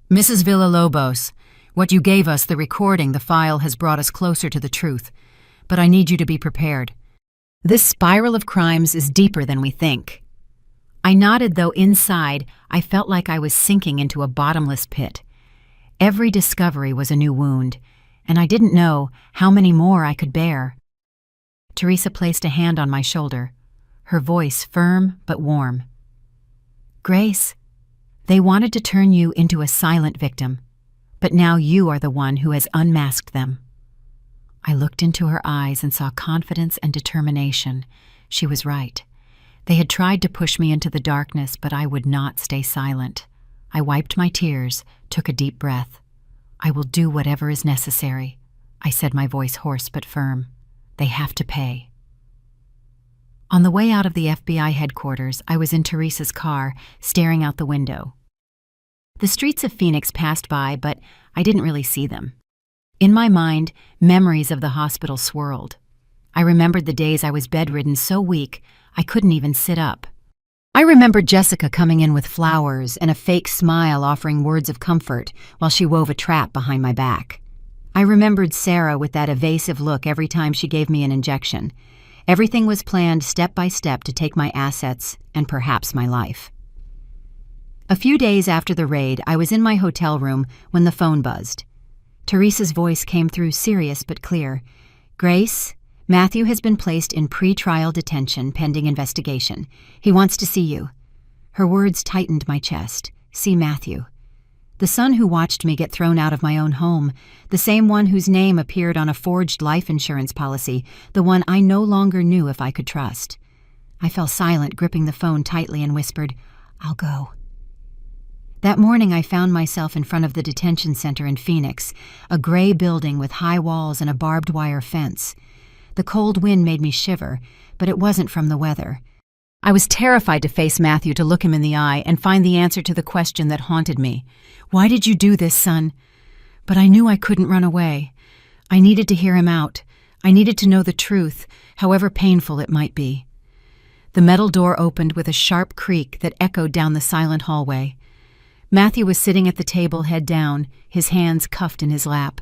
"Mrs. Villalobos, what you gave us, the recording, the file, has brought us closer to the truth. But I need you to be prepared. This spiral of crimes is deeper than we think." I nodded, though inside I felt like I was sinking into a bottomless pit. Every discovery was a new wound, and I didn't know how many more I could bear. Teresa placed a hand on my shoulder, her voice firm but warm. "Grace, they wanted to turn you into a silent victim, but now you are the one who has unmasked them." I looked into her eyes and saw confidence and determination. She was right. They had tried to push me into the darkness, but I would not stay silent. I wiped my tears, took a deep breath. "I will do whatever is necessary," I said, my voice hoarse but firm. "They have to pay." On the way out of the FBI headquarters, I was in Teresa's car, staring out the window. The streets of Phoenix passed by, but I didn't really see them. In my mind, memories of the hospital swirled. I remembered the days I was bedridden, so weak I couldn't even sit up. I remembered Jessica coming in with flowers and a fake smile, offering words of comfort while she wove a trap behind my back. I remembered Sarah with that evasive look every time she gave me an injection. Everything was planned step by step to take my assets and perhaps my life. A few days after the raid, I was in my hotel room when the phone buzzed. Teresa's voice came through, serious but clear. "Grace, Matthew has been placed in pre-trial detention pending investigation. He wants to see you." Her words tightened my chest. See Matthew. The son who watched me get thrown out of my own home, the same one whose name appeared on a forged life insurance policy, the one I no longer knew if I could trust. I fell silent, gripping the phone tightly, and whispered, "I'll go." That morning I found myself in front of the detention center in Phoenix, a gray building with high walls and a barbed wire fence. The cold wind made me shiver, but it wasn't from the weather. I was terrified to face Matthew, to look him in the eye and find the answer to the question that haunted me. "Why did you do this, son?" But I knew I couldn't run away. I needed to hear him out. I needed to know the truth, however painful it might be. The metal door opened with a sharp creak that echoed down the silent hallway. Matthew was sitting at the table, head down, his hands cuffed in his lap.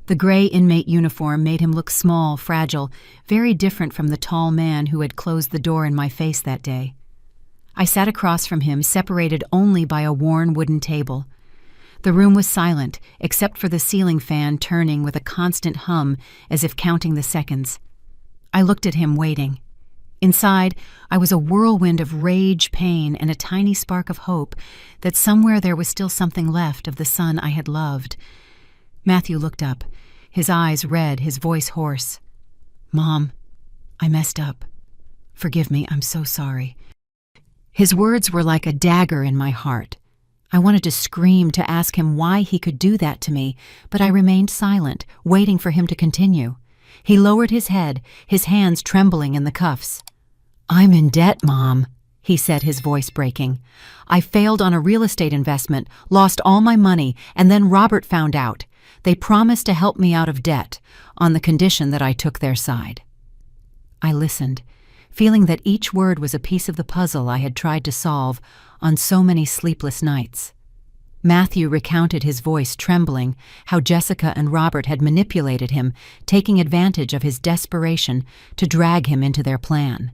The gray inmate uniform made him look small, fragile, very different from the tall man who had closed the door in my face that day. I sat across from him, separated only by a worn wooden table. The room was silent, except for the ceiling fan turning with a constant hum as if counting the seconds. I looked at him, waiting. Inside, I was a whirlwind of rage, pain, and a tiny spark of hope that somewhere there was still something left of the son I had loved. Matthew looked up, his eyes red, his voice hoarse. "Mom, I messed up. Forgive me, I'm so sorry." His words were like a dagger in my heart. I wanted to scream, to ask him why he could do that to me, but I remained silent, waiting for him to continue. He lowered his head, his hands trembling in the cuffs. "I'm in debt, Mom," he said, his voice breaking. "I failed on a real estate investment, lost all my money, and then Robert found out. They promised to help me out of debt, on the condition that I took their side." I listened, feeling that each word was a piece of the puzzle I had tried to solve on so many sleepless nights. Matthew recounted, his voice trembling, how Jessica and Robert had manipulated him, taking advantage of his desperation to drag him into their plan.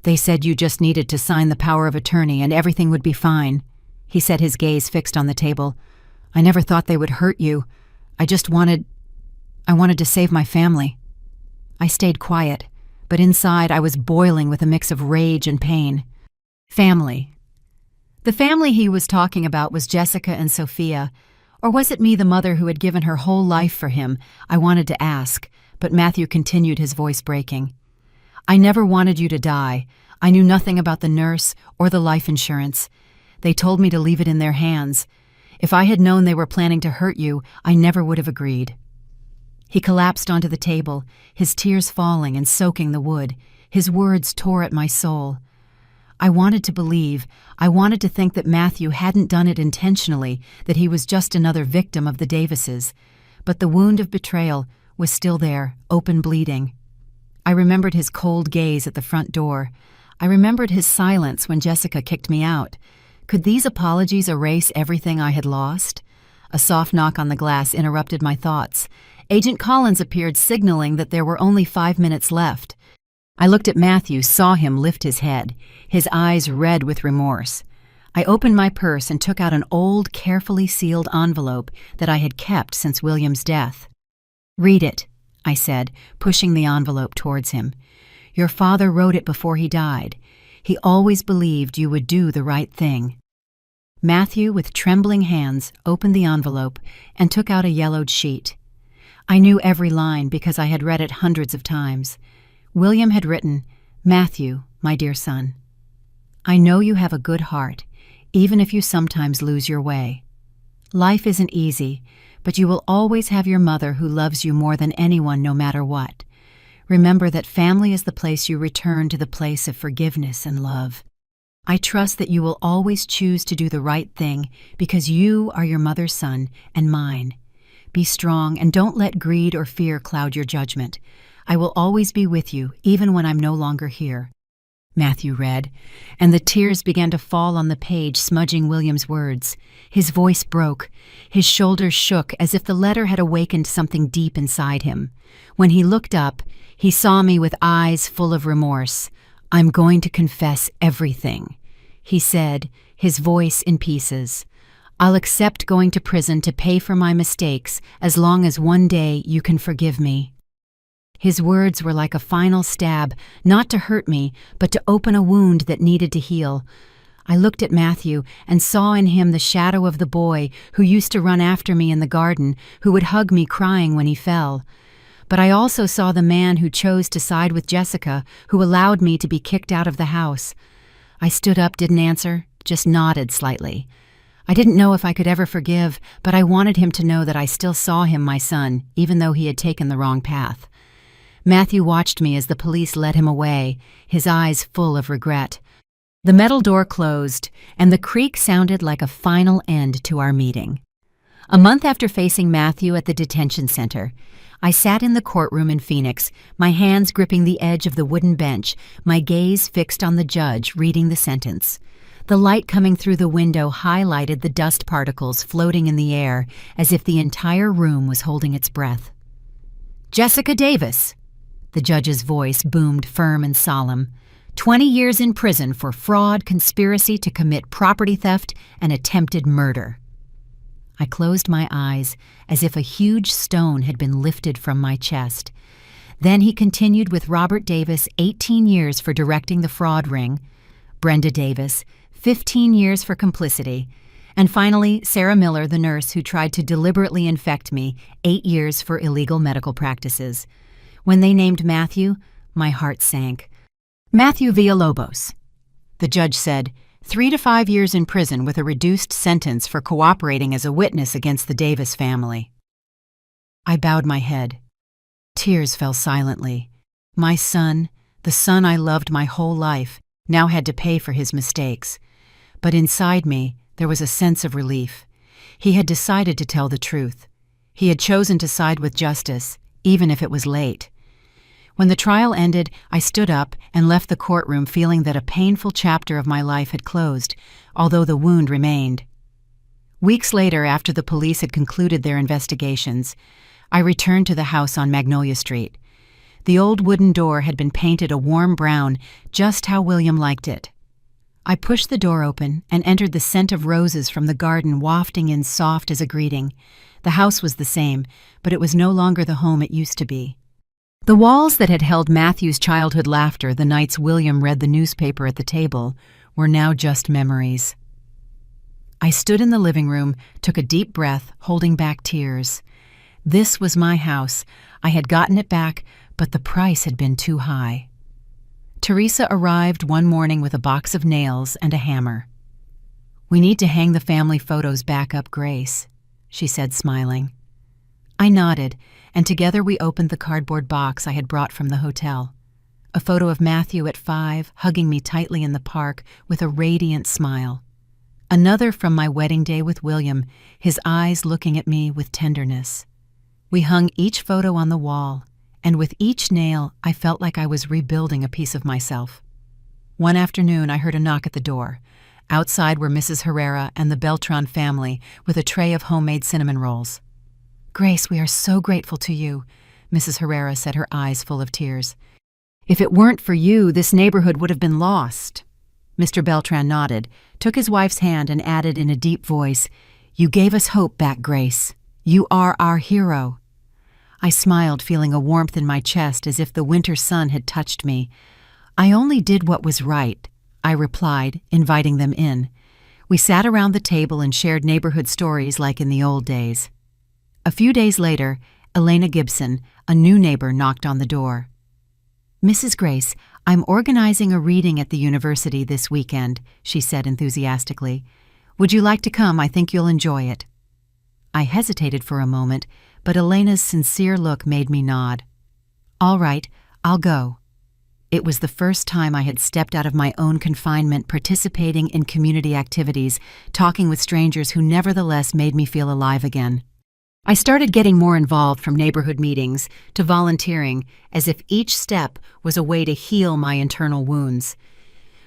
"They said you just needed to sign the power of attorney and everything would be fine," he said, his gaze fixed on the table. "I never thought they would hurt you. I wanted to save my family." I stayed quiet, but inside I was boiling with a mix of rage and pain. Family. The family he was talking about was Jessica and Sophia, or was it me, the mother who had given her whole life for him? I wanted to ask, but Matthew continued, his voice breaking. "I never wanted you to die. I knew nothing about the nurse or the life insurance. They told me to leave it in their hands. If I had known they were planning to hurt you, I never would have agreed." He collapsed onto the table, his tears falling and soaking the wood. His words tore at my soul. I wanted to believe, I wanted to think that Matthew hadn't done it intentionally, that he was just another victim of the Davises. But the wound of betrayal was still there, open bleeding. I remembered his cold gaze at the front door. I remembered his silence when Jessica kicked me out. Could these apologies erase everything I had lost? A soft knock on the glass interrupted my thoughts. Agent Collins appeared, signaling that there were only 5 minutes left. I looked at Matthew, saw him lift his head, his eyes red with remorse. I opened my purse and took out an old, carefully sealed envelope that I had kept since William's death. "Read it," I said, pushing the envelope towards him. "Your father wrote it before he died. He always believed you would do the right thing." Matthew, with trembling hands, opened the envelope and took out a yellowed sheet. I knew every line because I had read it hundreds of times. William had written, "Matthew, my dear son, I know you have a good heart, even if you sometimes lose your way. Life isn't easy, but you will always have your mother who loves you more than anyone, no matter what. Remember that family is the place you return to, the place of forgiveness and love. I trust that you will always choose to do the right thing because you are your mother's son and mine. Be strong and don't let greed or fear cloud your judgment. I will always be with you, even when I'm no longer here." Matthew read, and the tears began to fall on the page, smudging William's words. His voice broke. His shoulders shook as if the letter had awakened something deep inside him. When he looked up, he saw me with eyes full of remorse. "I'm going to confess everything," he said, his voice in pieces. "I'll accept going to prison to pay for my mistakes as long as one day you can forgive me." His words were like a final stab, not to hurt me, but to open a wound that needed to heal. I looked at Matthew and saw in him the shadow of the boy who used to run after me in the garden, who would hug me crying when he fell. But I also saw the man who chose to side with Jessica, who allowed me to be kicked out of the house. I stood up, didn't answer, just nodded slightly. I didn't know if I could ever forgive, but I wanted him to know that I still saw him, my son, even though he had taken the wrong path. Matthew watched me as the police led him away, his eyes full of regret. The metal door closed, and the creak sounded like a final end to our meeting. A month after facing Matthew at the detention center, I sat in the courtroom in Phoenix, my hands gripping the edge of the wooden bench, my gaze fixed on the judge reading the sentence. The light coming through the window highlighted the dust particles floating in the air, as if the entire room was holding its breath. "Jessica Davis," the judge's voice boomed firm and solemn, 20 years in prison for fraud, conspiracy to commit property theft, and attempted murder. I closed my eyes as if a huge stone had been lifted from my chest. Then he continued with Robert Davis, 18 years for directing the fraud ring, Brenda Davis, 15 years for complicity, and finally Sarah Miller, the nurse who tried to deliberately infect me, 8 years for illegal medical practices. When they named Matthew, my heart sank. "Matthew Villalobos," the judge said, 3 to 5 years in prison with a reduced sentence for cooperating as a witness against the Davis family. I bowed my head. Tears fell silently. My son, the son I loved my whole life, now had to pay for his mistakes. But inside me, there was a sense of relief. He had decided to tell the truth. He had chosen to side with justice, even if it was late. When the trial ended, I stood up and left the courtroom feeling that a painful chapter of my life had closed, although the wound remained. Weeks later, after the police had concluded their investigations, I returned to the house on Magnolia Street. The old wooden door had been painted a warm brown, just how William liked it. I pushed the door open and entered the scent of roses from the garden wafting in soft as a greeting. The house was the same, but it was no longer the home it used to be. The walls that had held Matthew's childhood laughter the nights William read the newspaper at the table were now just memories. I stood in the living room, took a deep breath, holding back tears. This was my house. I had gotten it back, but the price had been too high. Teresa arrived one morning with a box of nails and a hammer. "We need to hang the family photos back up, Grace," she said, smiling. I nodded, and together we opened the cardboard box I had brought from the hotel. A photo of Matthew at 5, hugging me tightly in the park with a radiant smile. Another from my wedding day with William, his eyes looking at me with tenderness. We hung each photo on the wall, and with each nail I felt like I was rebuilding a piece of myself. One afternoon I heard a knock at the door. Outside were Mrs. Herrera and the Beltran family with a tray of homemade cinnamon rolls. "Grace, we are so grateful to you," Mrs. Herrera said, her eyes full of tears. "If it weren't for you, this neighborhood would have been lost." Mr. Beltran nodded, took his wife's hand, and added in a deep voice, "You gave us hope back, Grace. You are our hero." I smiled, feeling a warmth in my chest as if the winter sun had touched me. "I only did what was right," I replied, inviting them in. We sat around the table and shared neighborhood stories like in the old days. A few days later, Elena Gibson, a new neighbor, knocked on the door. "Mrs. Grace, I'm organizing a reading at the university this weekend," she said enthusiastically. "Would you like to come? I think you'll enjoy it." I hesitated for a moment, but Elena's sincere look made me nod. "All right, I'll go." It was the first time I had stepped out of my own confinement, participating in community activities, talking with strangers who nevertheless made me feel alive again. I started getting more involved, from neighborhood meetings to volunteering, as if each step was a way to heal my internal wounds.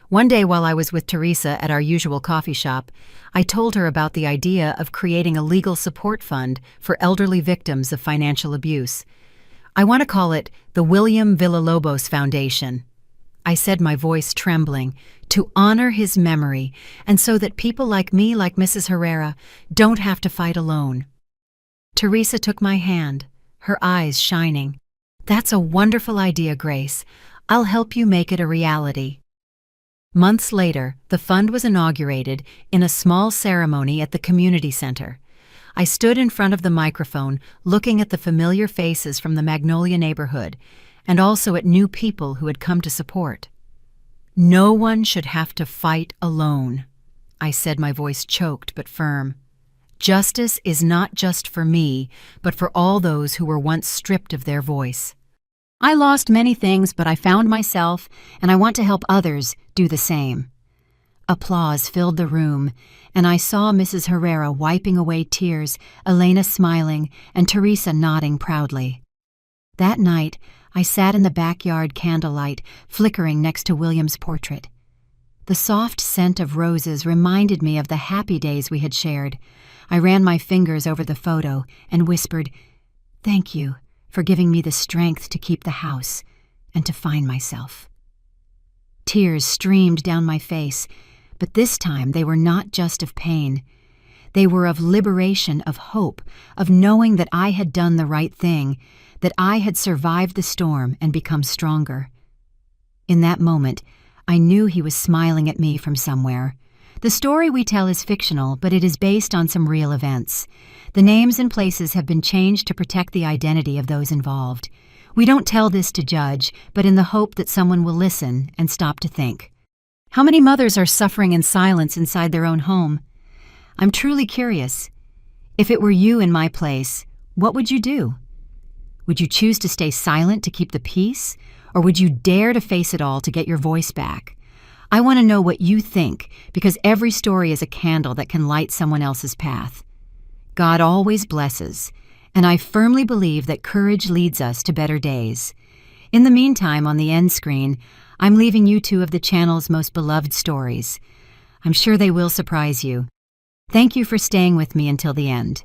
One day while I was with Teresa at our usual coffee shop, I told her about the idea of creating a legal support fund for elderly victims of financial abuse. "I want to call it the William Villalobos Foundation," I said, my voice trembling, "to honor his memory and so that people like me, like Mrs. Herrera, don't have to fight alone." Teresa took my hand, her eyes shining. "That's a wonderful idea, Grace. I'll help you make it a reality." Months later, the fund was inaugurated in a small ceremony at the community center. I stood in front of the microphone, looking at the familiar faces from the Magnolia neighborhood, and also at new people who had come to support. "No one should have to fight alone," I said, my voice choked but firm. "Justice is not just for me, but for all those who were once stripped of their voice. I lost many things, but I found myself, and I want to help others do the same." Applause filled the room, and I saw Mrs. Herrera wiping away tears, Elena smiling, and Teresa nodding proudly. That night, I sat in the backyard candlelight, flickering next to William's portrait. The soft scent of roses reminded me of the happy days we had shared. I ran my fingers over the photo and whispered, "Thank you for giving me the strength to keep the house and to find myself." Tears streamed down my face, but this time they were not just of pain. They were of liberation, of hope, of knowing that I had done the right thing, that I had survived the storm and become stronger. In that moment, I knew he was smiling at me from somewhere. The story we tell is fictional, but it is based on some real events. The names and places have been changed to protect the identity of those involved. We don't tell this to judge, but in the hope that someone will listen and stop to think. How many mothers are suffering in silence inside their own home? I'm truly curious. If it were you in my place, what would you do? Would you choose to stay silent to keep the peace, or would you dare to face it all to get your voice back? I want to know what you think, because every story is a candle that can light someone else's path. God always blesses, and I firmly believe that courage leads us to better days. In the meantime, on the end screen, I'm leaving you two of the channel's most beloved stories. I'm sure they will surprise you. Thank you for staying with me until the end.